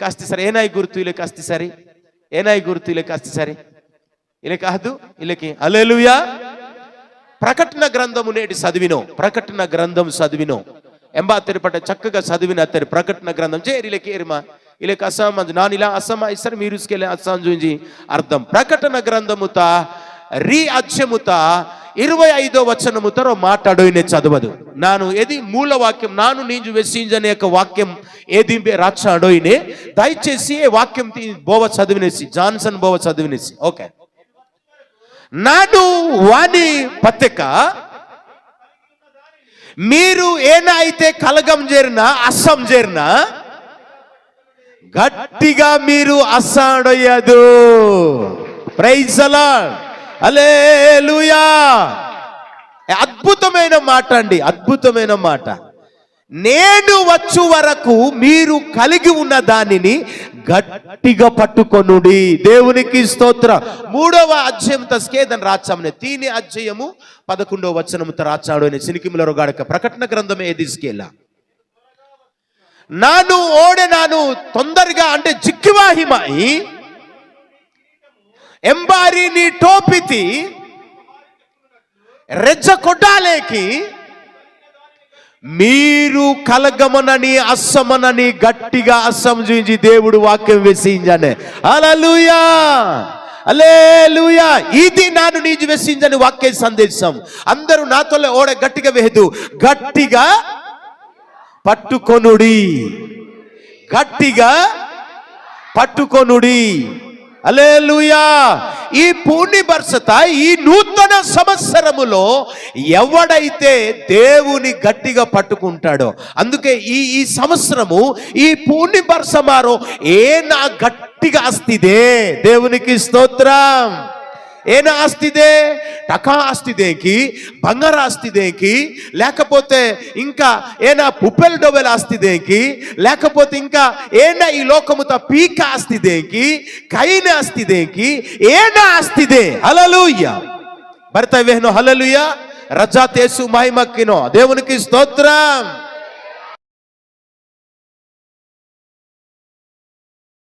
కాస్త సరే ఏనాయి గుర్తు ఇలా కాస్త సరే ఏనాయి గుర్తు ఇలా కాస్త సరే ఇలా కాదు ఇలాకి హల్లెలూయా. ప్రకటన గ్రంథము నేటి చదివినో, ప్రకటన గ్రంథం చదివినో ఎంబా తెరిపట చక్కగా చదివిన తెరి ప్రకటన గ్రంథం చేరిలకి ఏరిమా ఇలా అస్సాం నాను ఇలా అస్సామా ఇస్తారు మీరు అస్సాం చూసి అర్థం ప్రకటన గ్రంథముత రీ అధ్యముత 25వ వచనముతో మాట్లాడోనే చదవదు నాను ఏది మూల వాక్యం నాను నీంజు వెస్సింజనే యొక్క వాక్యం ఏది రాచాడోయినే దయచేసి ఏ వాక్యం బోవ చదివినేసి జాన్సన్ బోవ చదివినేసి ఓకే. నాను వాణి పత్రిక మీరు ఏనా అయితే కలగం చేరినా అస్సం చేరినా గట్టిగా మీరు అస్సాడయ్యదు. ప్రైజ్ ది లార్డ్, హల్లెలూయా. అద్భుతమైన మాట అండి, అద్భుతమైన మాట. నేను వచ్చు వరకు మీరు కలిగి ఉన్న దానిని గట్టిగా పట్టుకొనుడి. దేవునికి స్తోత్రం. 3వ అధ్యాయం తస్కేదన్ రాచామనే 3 అధ్యాయము 11వ వచనముతో రాచాడు అనే సినికిముల రోగాడక ప్రకటన గ్రంథమే తీసుకెళ్ళా. నాను ఓడే నాను తొందరగా అంటే జిక్కివాహిమాయి ఎంబారి నీ టోపితి రెజ్జ కొట్టాలేకి మీరు కలగమనని అస్సమనని గట్టిగా అస్సం చూసి దేవుడు వాక్యం వేసింజనే. హల్లెలూయా, హల్లెలూయా. ఇది నాను నీజు వేసింజని వాక్య సందేశం. అందరూ నాతో ఓడ గట్టిగా వేదు, గట్టిగా పట్టుకొనుడి, గట్టిగా పట్టుకొనుడి. హల్లెలూయా. ఈ పూర్ణి బర్సత ఈ నూతన సంవత్సరములో ఎవడైతే దేవుని గట్టిగా పట్టుకుంటాడో, అందుకే ఈ సంవత్సరము ఈ పూర్ణి బర్సమారో ఏనా గట్టిగా ఆస్తిదే. దేవునికి స్తోత్రం. ఏనా ఆస్తిదే, టకా ఆస్తిదేకి, బంగారు ఆస్తిదేకి, లేకపోతే ఇంకా ఏనా పుప్పెల్ డొబెల్ ఆస్తిదేకి, లేకపోతే ఇంకా ఏనా ఈ లోకముతో పీక ఆస్తిదేకి, కైన ఆస్తిదేకి, ఏనా ఆస్తిదే. హల్లెలూయా. భర్త వేహనో హల్లెలూయా. రజా తేసు మహిమకినో. దేవునికి స్తోత్రం.